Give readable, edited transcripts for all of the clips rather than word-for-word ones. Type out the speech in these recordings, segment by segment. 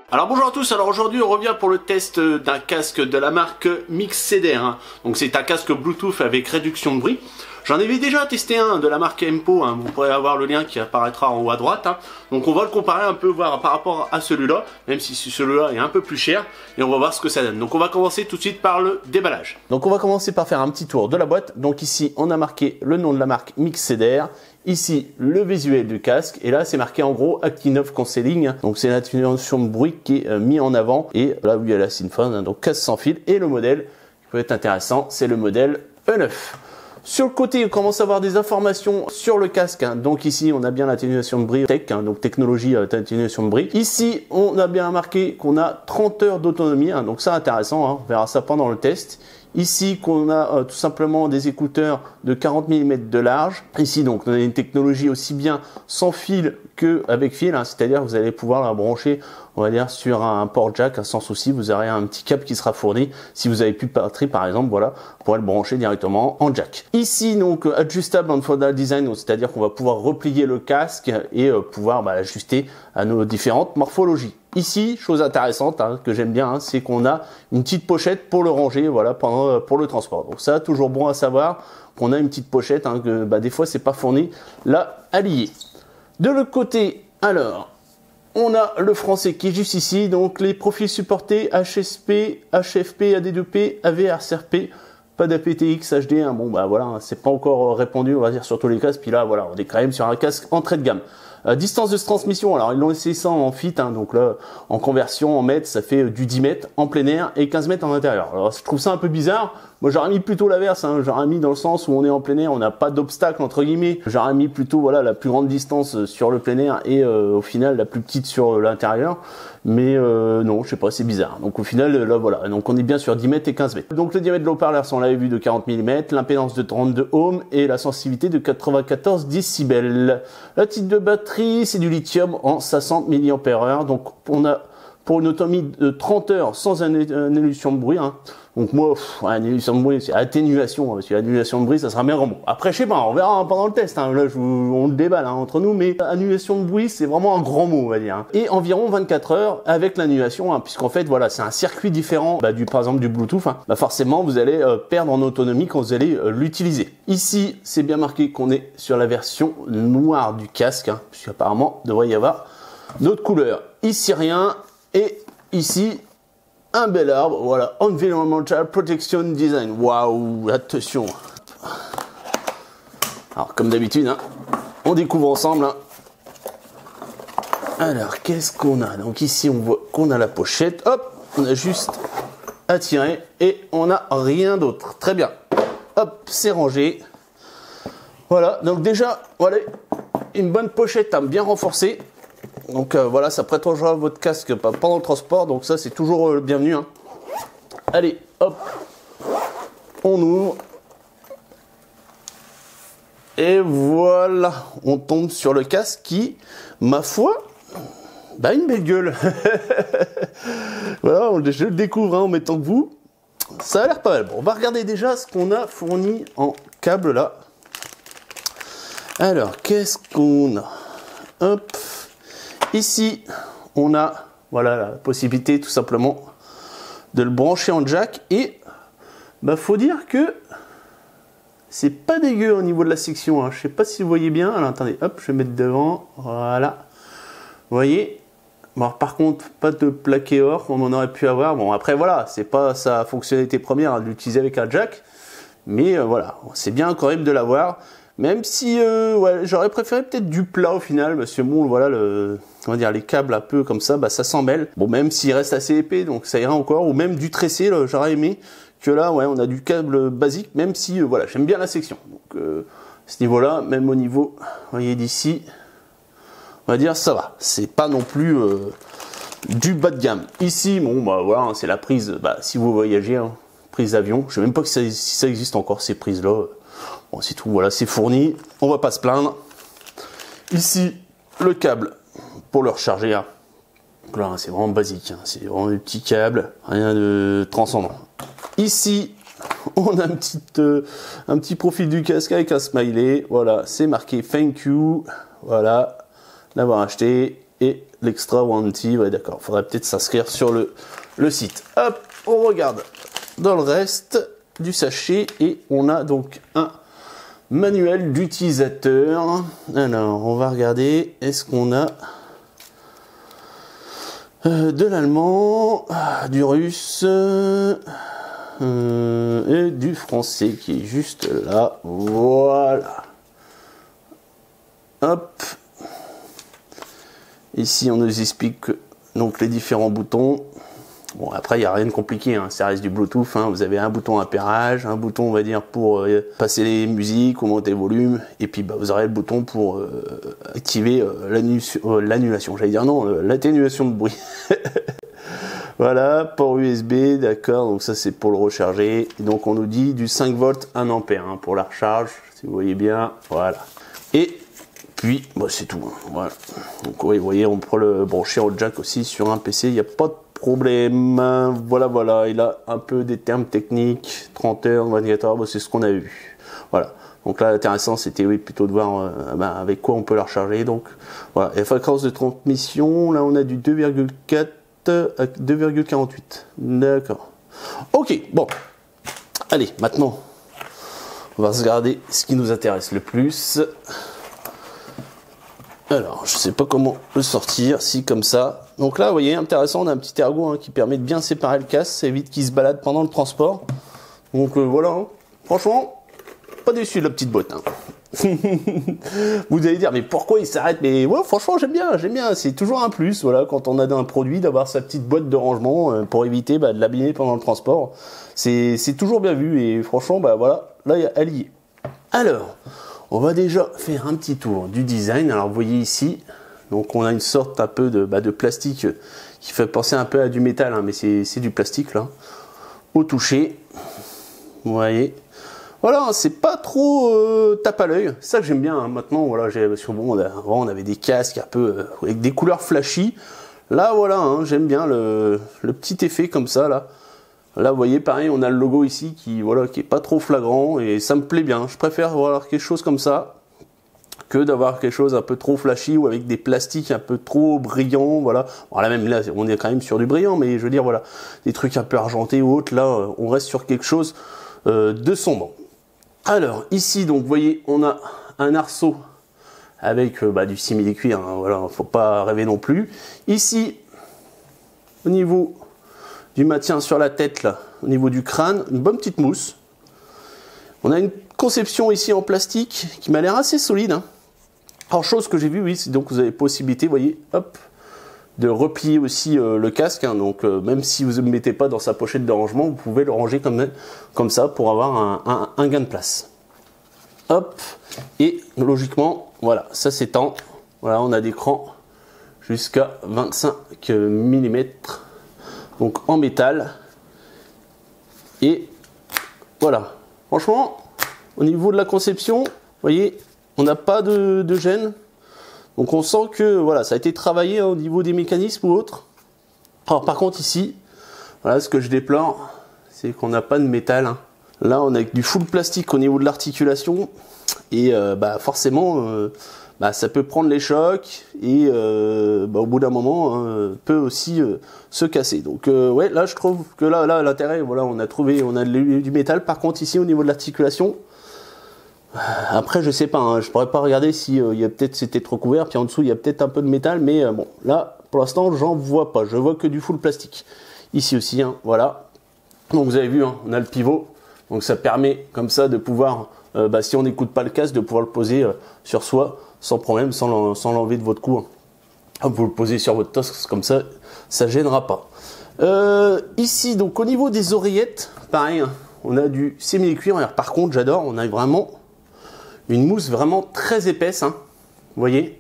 Alors bonjour à tous, alors aujourd'hui on revient pour le test d'un casque de la marque Mixeder, hein. Donc c'est un casque Bluetooth avec réduction de bruit. J'en avais déjà testé un de la marque Empo, hein. Vous pourrez avoir le lien qui apparaîtra en haut à droite, hein. Donc on va le comparer un peu, voir par rapport à celui-là, même si celui-là est un peu plus cher, et on va voir ce que ça donne. Donc on va commencer tout de suite par le déballage. Donc on va commencer par faire un petit tour de la boîte. Donc ici on a marqué le nom de la marque Mixeder. Ici, le visuel du casque, et là c'est marqué en gros Actinov Counseling, donc c'est l'atténuation de bruit qui est mis en avant, et là où il y a la Synfone, hein, donc casque sans fil, et le modèle qui peut être intéressant, c'est le modèle E9. Sur le côté, on commence à avoir des informations sur le casque, hein. Donc ici on a bien l'atténuation de bruit tech, hein, donc technologie d'atténuation de bruit. Ici on a bien marqué qu'on a 30 heures d'autonomie, hein, donc ça intéressant, hein, on verra ça pendant le test. Ici qu'on a tout simplement des écouteurs de 40 mm de large. Ici donc on a une technologie aussi bien sans fil que avec fil, hein, c'est-à-dire que vous allez pouvoir la brancher, on va dire, sur un port jack, sans souci. Vous aurez un petit câble qui sera fourni. Si vous avez plus de batterie par exemple, voilà, vous pourrez le brancher directement en jack. Ici donc adjustable en Unfoldable Design, c'est-à-dire qu'on va pouvoir replier le casque et pouvoir l'ajuster à nos différentes morphologies. Ici, chose intéressante, hein, que j'aime bien, hein, c'est qu'on a une petite pochette pour le ranger, voilà, pour le transport. Donc ça, toujours bon à savoir qu'on a une petite pochette, hein, que des fois c'est pas fourni là à lier. De l'autre côté, alors, on a le français qui est juste ici, donc les profils supportés HSP, HFP, AD2P, AVRCRP, pas d'APTX HD, hein, bon voilà, c'est pas encore répandu, on va dire, sur tous les casques, puis là voilà, on est quand même sur un casque entrée de gamme. Distance de transmission, alors ils l'ont essayé ça en fit, hein, donc là en conversion en mètres ça fait du 10 mètres en plein air et 15 mètres en intérieur. Alors je trouve ça un peu bizarre, moi j'aurais mis plutôt l'inverse, hein, j'aurais mis dans le sens où on est en plein air, on n'a pas d'obstacle entre guillemets, j'aurais mis plutôt voilà la plus grande distance sur le plein air et au final la plus petite sur l'intérieur. Mais non, je sais pas, c'est bizarre. Donc au final, là voilà, donc on est bien sur 10 mètres et 15 mètres. Donc le diamètre de l'haut-parleur, on l'avait vu, de 40 mm, l'impédance de 32 ohms et la sensibilité de 94 décibels. La type de batterie, c'est du lithium en 500 mAh. Donc on a pour une autonomie de 30 heures sans une élution de bruit, hein. Donc moi, une élution de bruit, c'est atténuation, parce que l'annulation de bruit, ça sera bien grand mot. Après, je sais pas, on verra pendant le test, hein. Là, on le déballe, hein, entre nous, mais annulation de bruit, c'est vraiment un grand mot, on va dire, hein. Et environ 24 heures avec l'annulation, hein, puisqu'en fait, voilà, c'est un circuit différent, par exemple, du Bluetooth, hein. Forcément, vous allez perdre en autonomie quand vous allez l'utiliser. Ici, c'est bien marqué qu'on est sur la version noire du casque, hein, puisqu'apparemment, il devrait y avoir d'autres couleurs. Ici, rien, et ici, un bel arbre, voilà, Environmental Protection Design. Waouh, attention. Alors, comme d'habitude, hein, on découvre ensemble, hein. Alors, qu'est-ce qu'on a? Donc ici, on voit qu'on a la pochette. Hop, on a juste à tirer et on n'a rien d'autre. Très bien. Hop, c'est rangé. Voilà, donc déjà, voilà, une bonne pochette à bien renforcer. Donc voilà, ça protégera votre casque pendant le transport, donc ça c'est toujours le bienvenu, hein. Allez, hop, on ouvre. Et voilà, on tombe sur le casque qui, ma foi, une belle gueule. Voilà, je le découvre, hein, en mettant que vous. Ça a l'air pas mal. Bon, on va regarder déjà ce qu'on a fourni en câble là. Alors, qu'est-ce qu'on a? Hop. Ici, on a voilà la possibilité tout simplement de le brancher en jack et faut dire que c'est pas dégueu au niveau de la section, hein. Je sais pas si vous voyez bien. Alors attendez, hop, je vais mettre devant. Voilà, vous voyez. Bon, alors, par contre, pas de plaqué or comme on aurait pu avoir. Bon, après voilà, c'est pas sa fonctionnalité première, hein, de l'utiliser avec un jack, mais voilà, c'est bien quand même de l'avoir. Même si ouais, j'aurais préféré peut-être du plat au final, parce que bon, voilà, on va dire les câbles un peu comme ça, ça s'emmêle. Bon, même s'il reste assez épais, donc ça ira encore, ou même du tressé, j'aurais aimé que là, ouais, on a du câble basique, même si voilà, j'aime bien la section. Donc à ce niveau-là, même au niveau, vous voyez d'ici, on va dire ça va. C'est pas non plus du bas de gamme. Ici, bon, voilà, hein, c'est la prise. Si vous voyagez, hein, prise d'avion. Je sais même pas si ça existe encore ces prises-là. Bon, c'est tout, voilà, c'est fourni, on va pas se plaindre. Ici, le câble pour le recharger, hein. Donc là, c'est vraiment basique, hein. C'est vraiment des petits câbles, rien de transcendant. Ici, on a un petit profil du casque avec un smiley, voilà, c'est marqué thank you, voilà, d'avoir acheté. et l'extra warranty. Ouais, d'accord, faudrait peut-être s'inscrire sur le site. Hop, on regarde dans le reste du sachet et on a donc un manuel d'utilisateur. Alors, on va regarder, est-ce qu'on a de l'allemand, du russe et du français qui est juste là. Voilà. Hop. Ici, on nous explique donc les différents boutons. Bon, après, il n'y a rien de compliqué, hein. Ça reste du Bluetooth. Hein. Vous avez un bouton appairage, un bouton, on va dire, pour passer les musiques ou monter le volume. Et puis, bah, vous aurez le bouton pour activer l'annulation. J'allais dire non, l'atténuation de bruit. Voilà, port USB, d'accord. Donc ça, c'est pour le recharger. Et donc, on nous dit du 5 volts 1 ampère hein, pour la recharge. Si vous voyez bien, voilà. Et puis, bah, c'est tout. Hein. Voilà. Donc, oui, vous voyez, on peut le brancher au jack aussi sur un PC. Il n'y a pas de problème. Voilà, voilà. Il a un peu des termes techniques. 30 heures, 24 heures, bah, c'est ce qu'on a vu. Voilà. Donc là, l'intéressant, c'était oui, plutôt de voir avec quoi on peut la recharger. Donc, voilà. Et la fréquence de transmission, là, on a du 2,4 à 2,48. D'accord. Ok, bon. Allez, maintenant, on va regarder ce qui nous intéresse le plus. Alors, je sais pas comment le sortir, si comme ça. Donc là, vous voyez, intéressant, on a un petit ergot hein, qui permet de bien séparer le casque, ça évite qu'il se balade pendant le transport. Donc voilà, hein. Franchement, pas déçu de la petite boîte. Hein. Vous allez dire, mais pourquoi il s'arrête? Mais ouais, franchement, j'aime bien. C'est toujours un plus, voilà, quand on a un produit, d'avoir sa petite boîte de rangement pour éviter de l'abîmer pendant le transport. C'est toujours bien vu et franchement, bah voilà, là, elle y est. Alors, on va déjà faire un petit tour du design. Alors, vous voyez ici, donc on a une sorte un peu de plastique qui fait penser un peu à du métal, hein, mais c'est du plastique là. Au toucher, vous voyez. Voilà, c'est pas trop tape à l'œil. C'est ça que j'aime bien hein. Maintenant. Voilà, parce que bon, avant on avait des casques un peu avec des couleurs flashy. Là, voilà, hein, j'aime bien le petit effet comme ça là. Là, vous voyez, pareil, on a le logo ici qui est pas trop flagrant et ça me plaît bien. Je préfère avoir quelque chose comme ça que d'avoir quelque chose un peu trop flashy ou avec des plastiques un peu trop brillants. Voilà. Bon, là même là, on est quand même sur du brillant, mais je veux dire voilà, des trucs un peu argentés ou autres. Là, on reste sur quelque chose de sombre. Alors ici, donc, vous voyez, on a un arceau avec du simili-cuir. Hein, voilà, faut pas rêver non plus. Ici, au niveau du maintien sur la tête, là, au niveau du crâne, une bonne petite mousse. On a une conception ici en plastique qui m'a l'air assez solide. Hein. Alors, chose que j'ai vue, oui, c'est donc vous avez possibilité, vous voyez, hop, de replier aussi le casque. Hein, donc, même si vous ne le mettez pas dans sa pochette de rangement, vous pouvez le ranger comme ça pour avoir un gain de place. Hop, et logiquement, voilà, ça s'étend. Voilà, on a des crans jusqu'à 25 mm. Donc en métal. Et voilà. Franchement, au niveau de la conception, vous voyez, on n'a pas de gêne. Donc on sent que voilà, ça a été travaillé hein, au niveau des mécanismes ou autres. Alors par contre ici, voilà, ce que je déplore, c'est qu'on n'a pas de métal. Hein. Là, on a du full plastique au niveau de l'articulation. Et forcément, ça peut prendre les chocs et au bout d'un moment peut aussi se casser. Donc ouais, là je trouve que là l'intérêt, voilà, on a du métal. Par contre ici au niveau de l'articulation, après je sais pas, hein, je pourrais pas regarder si il y a peut-être c'était trop couvert, puis en dessous il y a peut-être un peu de métal, mais bon là pour l'instant j'en vois pas, je vois que du full plastique. Ici aussi, hein, voilà. Donc vous avez vu, hein, on a le pivot, donc ça permet comme ça de pouvoir si on n'écoute pas le casque, de pouvoir le poser sur soi sans problème, sans l'enlever de votre cou. Hein. Vous le posez sur votre torse, comme ça, ça gênera pas. Ici, donc au niveau des oreillettes, pareil, hein, on a du simili-cuir. Par contre, j'adore, on a vraiment une mousse vraiment très épaisse, hein, vous voyez,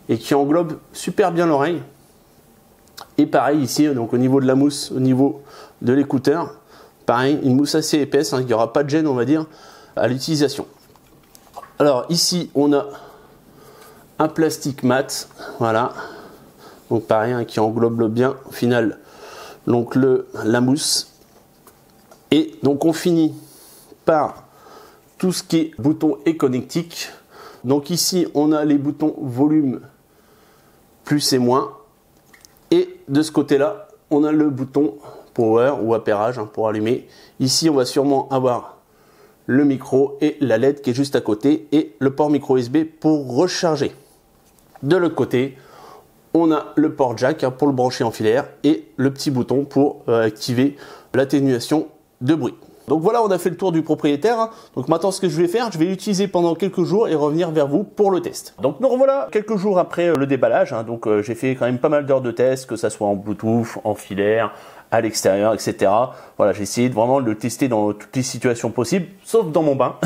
et qui englobe super bien l'oreille. Et pareil ici, donc au niveau de la mousse, au niveau de l'écouteur, pareil, une mousse assez épaisse, hein, il n'y aura pas de gêne, on va dire, à l'utilisation. Alors ici on a un plastique mat, voilà, donc pareil hein, qui englobe bien au final donc la mousse. Et donc on finit par tout ce qui est bouton et connectique. Donc ici on a les boutons volume plus et moins. Et de ce côté-là, on a le bouton power ou appairage pour allumer. Ici, on va sûrement avoir le micro et la LED qui est juste à côté et le port micro USB pour recharger. De l'autre côté, on a le port jack pour le brancher en filaire et le petit bouton pour activer l'atténuation de bruit. Donc voilà, on a fait le tour du propriétaire. Donc maintenant, ce que je vais faire, je vais l'utiliser pendant quelques jours et revenir vers vous pour le test. Donc nous revoilà quelques jours après le déballage. Donc j'ai fait quand même pas mal d'heures de test, que ça soit en Bluetooth, en filaire, à l'extérieur, etc. Voilà, j'ai essayé vraiment de le tester dans toutes les situations possibles, sauf dans mon bain.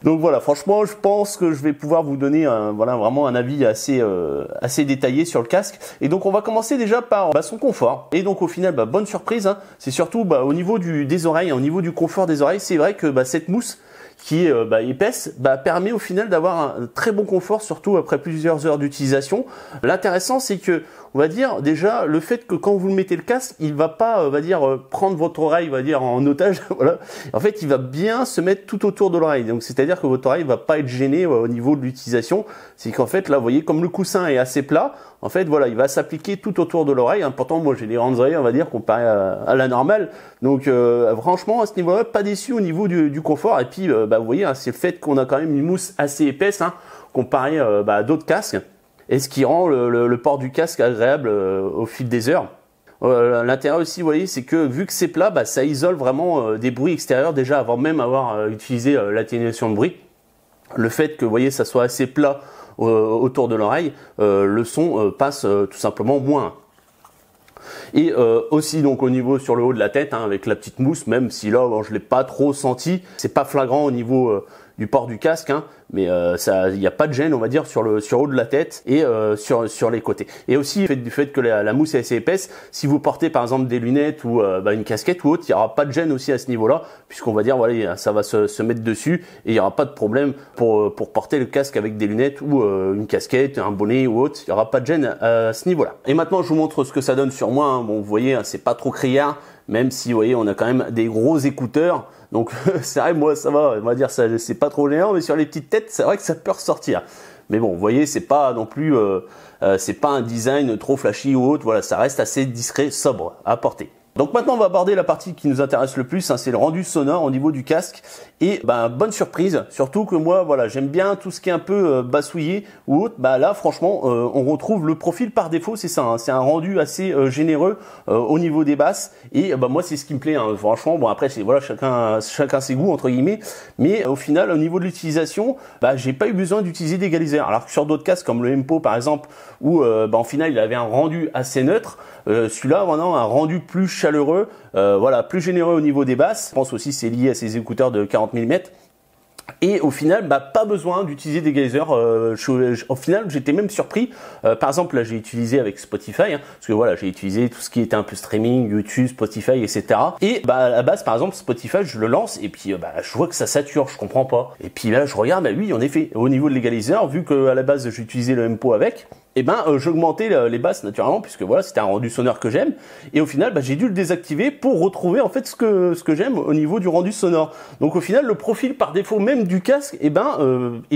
Donc voilà, franchement, je pense que je vais pouvoir vous donner vraiment un avis assez détaillé sur le casque. Et donc on va commencer déjà par son confort. Et donc au final, bonne surprise, c'est surtout au niveau des oreilles, au niveau du confort des oreilles, c'est vrai que cette mousse qui est épaisse, permet au final d'avoir un très bon confort, surtout après plusieurs heures d'utilisation. L'intéressant, c'est que, on va dire, déjà, le fait que quand vous mettez le casque, il va pas, prendre votre oreille, en otage, voilà. En fait, il va bien se mettre tout autour de l'oreille. Donc, c'est-à-dire que votre oreille va pas être gênée au niveau de l'utilisation. C'est qu'en fait, là, vous voyez, comme le coussin est assez plat, en fait, voilà, il va s'appliquer tout autour de l'oreille. Pourtant, moi, j'ai des grandes oreilles, on va dire, comparé à la normale. Donc, franchement, à ce niveau-là, pas déçu au niveau du confort. Et puis, vous voyez, c'est le fait qu'on a quand même une mousse assez épaisse, comparé à d'autres casques. Et ce qui rend le port du casque agréable au fil des heures. L'intérêt aussi, vous voyez, c'est que vu que c'est plat, ça isole vraiment des bruits extérieurs déjà avant même avoir utilisé l'atténuation de bruit. Le fait que, vous voyez, ça soit assez plat autour de l'oreille, le son passe tout simplement moins. Et aussi donc au niveau sur le haut de la tête, avec la petite mousse, même si là je l'ai pas trop senti, c'est pas flagrant au niveau du port du casque, mais il n'y a pas de gêne, on va dire, sur le haut de la tête et sur les côtés. Et aussi du fait que la mousse est assez épaisse, si vous portez par exemple des lunettes ou une casquette ou autre, il n'y aura pas de gêne aussi à ce niveau-là, puisqu'on va dire voilà, ça va se mettre dessus et il n'y aura pas de problème pour porter le casque avec des lunettes ou une casquette, un bonnet ou autre, il n'y aura pas de gêne à ce niveau-là. Et maintenant je vous montre ce que ça donne sur moi. Bon, vous voyez, c'est pas trop criard, même si vous voyez, on a quand même des gros écouteurs. Donc c'est vrai, moi ça va, on va dire ça, c'est pas trop géant, mais sur les petites têtes, c'est vrai que ça peut ressortir. Mais bon, vous voyez, c'est pas non plus, c'est pas un design trop flashy ou autre. Voilà, ça reste assez discret, sobre à porter. Donc maintenant on va aborder la partie qui nous intéresse le plus, c'est le rendu sonore au niveau du casque. Et bonne surprise, surtout que moi voilà, j'aime bien tout ce qui est un peu bassouillé ou autre. Là franchement on retrouve le profil par défaut, c'est ça, c'est un rendu assez généreux au niveau des basses. Et moi c'est ce qui me plaît, franchement. Bon après c'est voilà, chacun ses goûts entre guillemets, mais au final au niveau de l'utilisation, j'ai pas eu besoin d'utiliser d'égaliseur. Alors que sur d'autres casques comme le Empo par exemple, où en final il avait un rendu assez neutre, celui-là vraiment un rendu plus chaleureux, voilà, plus généreux au niveau des basses. Je pense aussi c'est lié à ces écouteurs de 40 mm. Et au final, pas besoin d'utiliser d'égaliseur. Au final, j'étais même surpris. Par exemple, là, j'ai utilisé avec Spotify, parce que voilà, j'ai utilisé tout ce qui était un peu streaming, YouTube, Spotify, etc. Et à la base, par exemple, Spotify, je le lance et puis je vois que ça sature, je comprends pas. Et puis là, je regarde, oui, en effet, au niveau de l'égaliseur, vu que à la base, j'utilisais le Empo avec. J'augmentais les basses naturellement, puisque voilà, c'était un rendu sonore que j'aime. Et au final, j'ai dû le désactiver pour retrouver en fait ce que j'aime au niveau du rendu sonore. Donc au final, le profil par défaut même du casque, est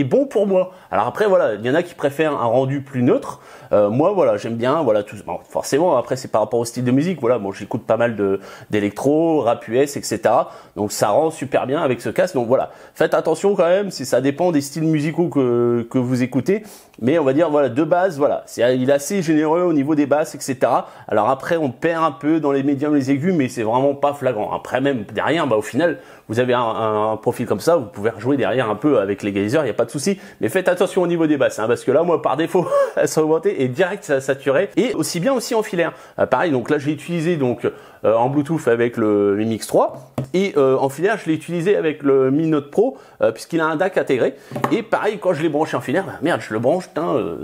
bon pour moi. Alors après, voilà, il y en a qui préfèrent un rendu plus neutre. Moi, voilà, j'aime bien, voilà, tout. Bon, forcément, après, c'est par rapport au style de musique. Voilà, bon, j'écoute pas mal d'électro, rap US, etc. Donc ça rend super bien avec ce casque. Donc voilà, faites attention quand même, ça dépend des styles musicaux que vous écoutez. Mais on va dire, voilà, de base, voilà, il est assez généreux au niveau des basses, etc. Alors après, on perd un peu dans les médiums, les aigus, mais c'est vraiment pas flagrant. Après, même derrière, au final, vous avez un profil comme ça, vous pouvez rejouer derrière un peu avec l'égaliseur, il n'y a pas de souci. Mais faites attention au niveau des basses, parce que là, moi, par défaut, elles sont augmentées et direct, ça saturait. Et aussi bien aussi en filaire. Pareil, donc là, j'ai utilisé en Bluetooth avec le Mi Mix 3 et en filaire, je l'ai utilisé avec le Mi Note Pro puisqu'il a un DAC intégré. Et pareil, quand je l'ai branché en filaire, merde, je le branche,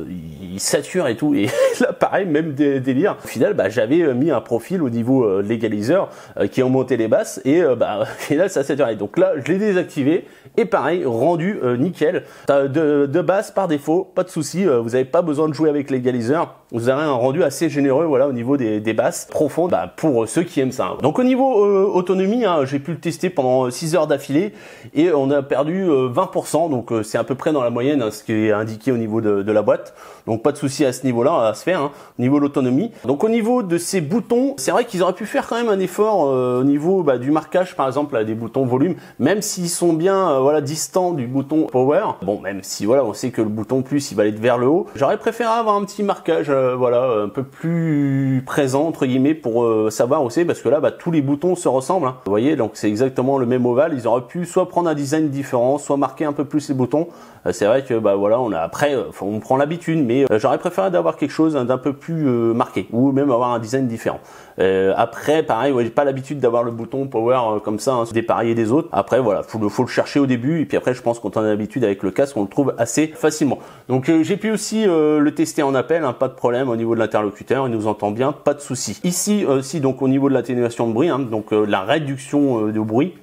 il sature et tout. Et là, pareil, même délire. Au final, j'avais mis un profil au niveau de l'égaliseur qui augmentait les basses et au final, ça saturait. Donc là, je l'ai désactivé et pareil, rendu nickel. De basse par défaut, pas de souci. Vous n'avez pas besoin de jouer avec l'égaliseur. Vous aurez un rendu assez généreux, voilà, au niveau des basses profondes, pour ceux qui aiment ça. Donc au niveau autonomie, j'ai pu le tester pendant 6 heures d'affilée et on a perdu 20%, donc c'est à peu près dans la moyenne, ce qui est indiqué au niveau de la boîte. Donc pas de souci à ce niveau-là à se faire, hein, au niveau de l'autonomie. Donc au niveau de ces boutons, c'est vrai qu'ils auraient pu faire quand même un effort au niveau du marquage, par exemple, là, des boutons volume, même s'ils sont bien voilà, distants du bouton power. Bon, même si voilà, on sait que le bouton plus il va aller vers le haut. J'aurais préféré avoir un petit marquage voilà, un peu plus présent entre guillemets pour savoir aussi, parce que là tous les boutons se ressemblent, hein. Vous voyez, donc c'est exactement le même ovale. Ils auraient pu soit prendre un design différent, soit marquer un peu plus les boutons. C'est vrai que voilà, on a après on prend l'habitude, mais j'aurais préféré d'avoir quelque chose d'un peu plus marqué, ou même avoir un design différent. Après pareil, ouais, j'ai pas l'habitude d'avoir le bouton power comme ça, hein, dépareillé des autres. Après voilà, faut le chercher au début, et puis après je pense qu'on a l'habitude avec le casque, on le trouve assez facilement. Donc j'ai pu aussi le tester en appel, hein, pas de problème au niveau de l'interlocuteur, il nous entend bien, pas de souci. Ici aussi donc au niveau de l'atténuation de bruit, hein, donc la réduction de bruit.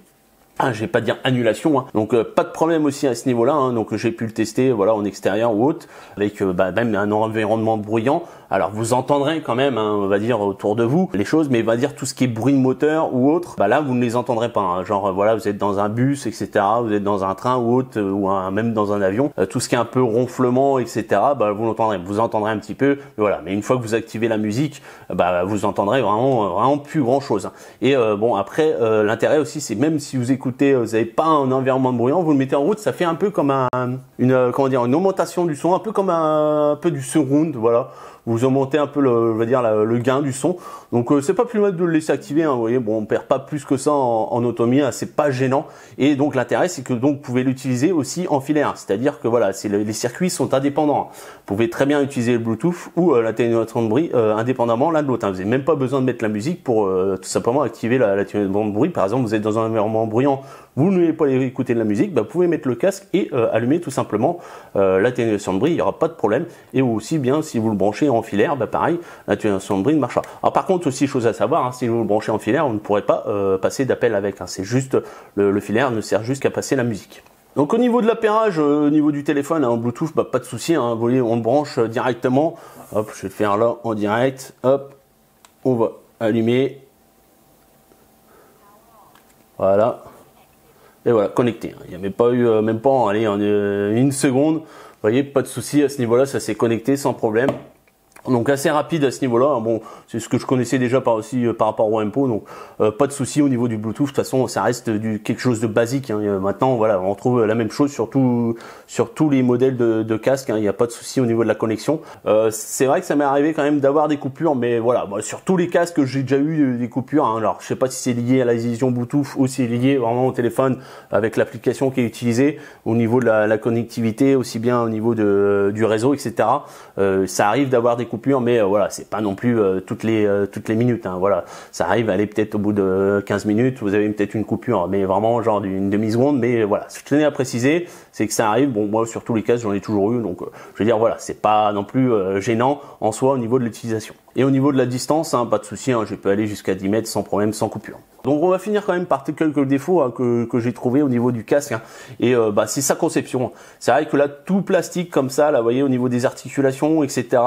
Ah, je vais pas dire annulation, hein. Donc pas de problème aussi à ce niveau-là, hein. Donc j'ai pu le tester voilà en extérieur ou autre, avec même un environnement bruyant. Alors vous entendrez quand même, hein, on va dire autour de vous les choses, mais on va dire tout ce qui est bruit de moteur ou autre, là vous ne les entendrez pas, hein. Genre voilà, vous êtes dans un bus, etc., vous êtes dans un train ou autre, ou même dans un avion, tout ce qui est un peu ronflement, etc., vous l'entendrez, vous entendrez un petit peu, mais voilà. Mais une fois que vous activez la musique, vous entendrez vraiment plus grand chose, hein. Et bon après l'intérêt aussi, c'est même si vous écoutez, vous n'avez pas un environnement bruyant, vous le mettez en route, ça fait un peu comme une augmentation du son, un peu comme un peu du surround, voilà. Vous augmentez un peu le gain du son. Donc c'est pas plus mal de le laisser activer, hein, vous voyez, bon on perd pas plus que ça en autonomie, hein, c'est pas gênant. Et donc l'intérêt c'est que donc vous pouvez l'utiliser aussi en filaire, c'est-à-dire que voilà, les circuits sont indépendants. Vous pouvez très bien utiliser le Bluetooth ou l'atténuation de bruit indépendamment l'un de l'autre, hein. Vous n'avez même pas besoin de mettre la musique pour tout simplement activer l'atténuation de bruit. Par exemple, vous êtes dans un environnement bruyant, vous ne voulez pas écouter de la musique, vous pouvez mettre le casque et allumer tout simplement l'atténuation de bruit, il n'y aura pas de problème. Et aussi bien si vous le branchez en filaire, pareil, l'atténuation de bruit ne marchera. Alors par contre aussi chose à savoir, hein, si vous le branchez en filaire, vous ne pourrez pas passer d'appel avec, hein. C'est juste le filaire ne sert juste qu'à passer la musique. Donc au niveau de l'appairage, au niveau du téléphone, hein, en Bluetooth, pas de souci, hein, vous voyez, on le branche directement. Hop, je vais le faire là en direct. Hop, on va allumer. Voilà. Et voilà, connecté. Il n'y a même pas eu, même pas, allez, en une seconde. Vous voyez, pas de souci à ce niveau-là, ça s'est connecté sans problème. Donc assez rapide à ce niveau-là. Bon, c'est ce que je connaissais déjà par rapport au Empo, donc pas de souci au niveau du Bluetooth. De toute façon, ça reste quelque chose de basique, hein. Maintenant, voilà, on retrouve la même chose sur tous les modèles de casque, hein. Il n'y a pas de souci au niveau de la connexion. C'est vrai que ça m'est arrivé quand même d'avoir des coupures, mais voilà, sur tous les casques, j'ai déjà eu des coupures, hein. Alors, je sais pas si c'est lié à la liaison Bluetooth ou si c'est lié vraiment au téléphone avec l'application qui est utilisée au niveau de la connectivité, aussi bien au niveau du réseau, etc. Ça arrive d'avoir des coupures, mais voilà, c'est pas non plus toutes les minutes, hein. Voilà, ça arrive, aller peut-être au bout de 15 minutes, vous avez peut-être une coupure, mais vraiment genre d'une demi-seconde. Mais voilà, ce que je tenais à préciser, c'est que ça arrive. Bon, moi sur tous les cas, j'en ai toujours eu, donc je veux dire, voilà, c'est pas non plus gênant en soi au niveau de l'utilisation. Et au niveau de la distance, hein, pas de souci, hein, je peux aller jusqu'à 10 mètres sans problème, sans coupure. Donc on va finir quand même par quelques défauts, hein, que j'ai trouvé au niveau du casque, hein. Et c'est sa conception. C'est vrai que là, tout plastique comme ça, là, vous voyez, au niveau des articulations, etc.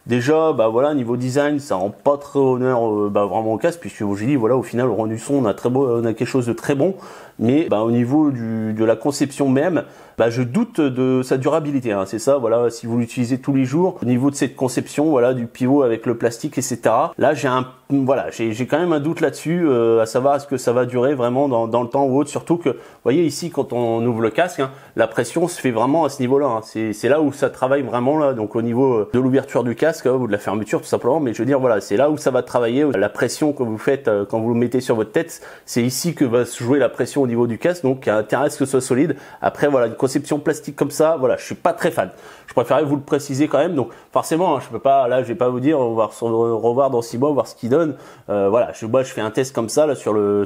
Déjà, voilà, niveau design, ça rend pas très honneur vraiment au casque, puisque j'ai dit, voilà, au final, au rendu son, on a quelque chose de très bon. Mais au niveau de la conception même, je doute de sa durabilité, hein. C'est ça, voilà, si vous l'utilisez tous les jours, au niveau de cette conception, voilà, du pivot avec le plastique, etc. Là, j'ai quand même un doute là-dessus, à savoir est-ce que ça va durer vraiment dans le temps ou autre. Surtout que, vous voyez ici, quand on ouvre le casque, hein, la pression se fait vraiment à ce niveau-là, hein. C'est là où ça travaille vraiment, là, donc au niveau de l'ouverture du casque, ou de la fermeture tout simplement. Mais je veux dire, voilà, c'est là où ça va travailler. La pression que vous faites quand vous le mettez sur votre tête, c'est ici que va se jouer la pression au niveau du casque, donc il y a intérêt à ce que ce soit solide. Après, voilà, une conception plastique comme ça, voilà, je suis pas très fan. Je préférais vous le préciser quand même. Donc forcément, hein, je vais pas vous dire, on va revoir dans 6 mois, voir ce qu'il donne. Voilà, moi je fais un test comme ça là sur le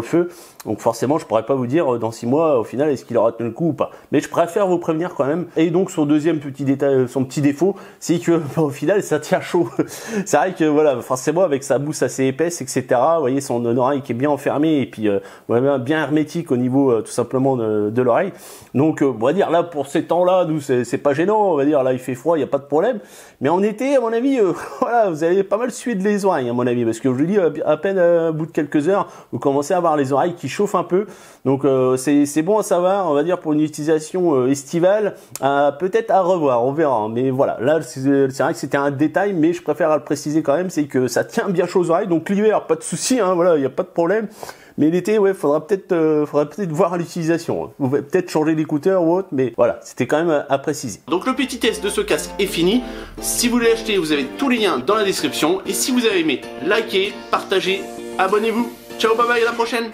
feu. Donc forcément, je pourrais pas vous dire dans 6 mois au final est-ce qu'il aura tenu le coup ou pas. Mais je préfère vous prévenir quand même. Et donc son deuxième petit détail, son petit défaut, c'est que au final ça tient chaud. C'est vrai que voilà, forcément avec sa mousse assez épaisse, etc. Vous voyez son oreille qui est bien enfermée et puis bien hermétique hermétique au niveau tout simplement de l'oreille. Donc on va dire là pour ces temps-là, nous c'est pas gênant, on va dire là il fait froid, il y a pas de problème. Mais en été, à mon avis, voilà, vous allez pas mal suer de les oreilles, à mon avis, parce que je vous dis à peine au bout de quelques heures, vous commencez à avoir les oreilles qui chauffent un peu. Donc c'est bon à savoir, on va dire pour une utilisation estivale, peut-être à revoir, on verra. Mais voilà, là c'est vrai que c'était un détail, mais je préfère le préciser quand même, c'est que ça tient bien chaud aux oreilles. Donc l'hiver, pas de souci, hein, voilà, il n'y a pas de problème. Mais l'été, ouais, faudra peut-être voir l'utilisation. Vous pouvez peut-être changer d'écouteur ou autre, mais voilà, c'était quand même à préciser. Donc le petit test de ce casque est fini. Si vous voulez l'acheter, vous avez tous les liens dans la description. Et si vous avez aimé, likez, partagez, abonnez-vous. Ciao, bye bye, à la prochaine.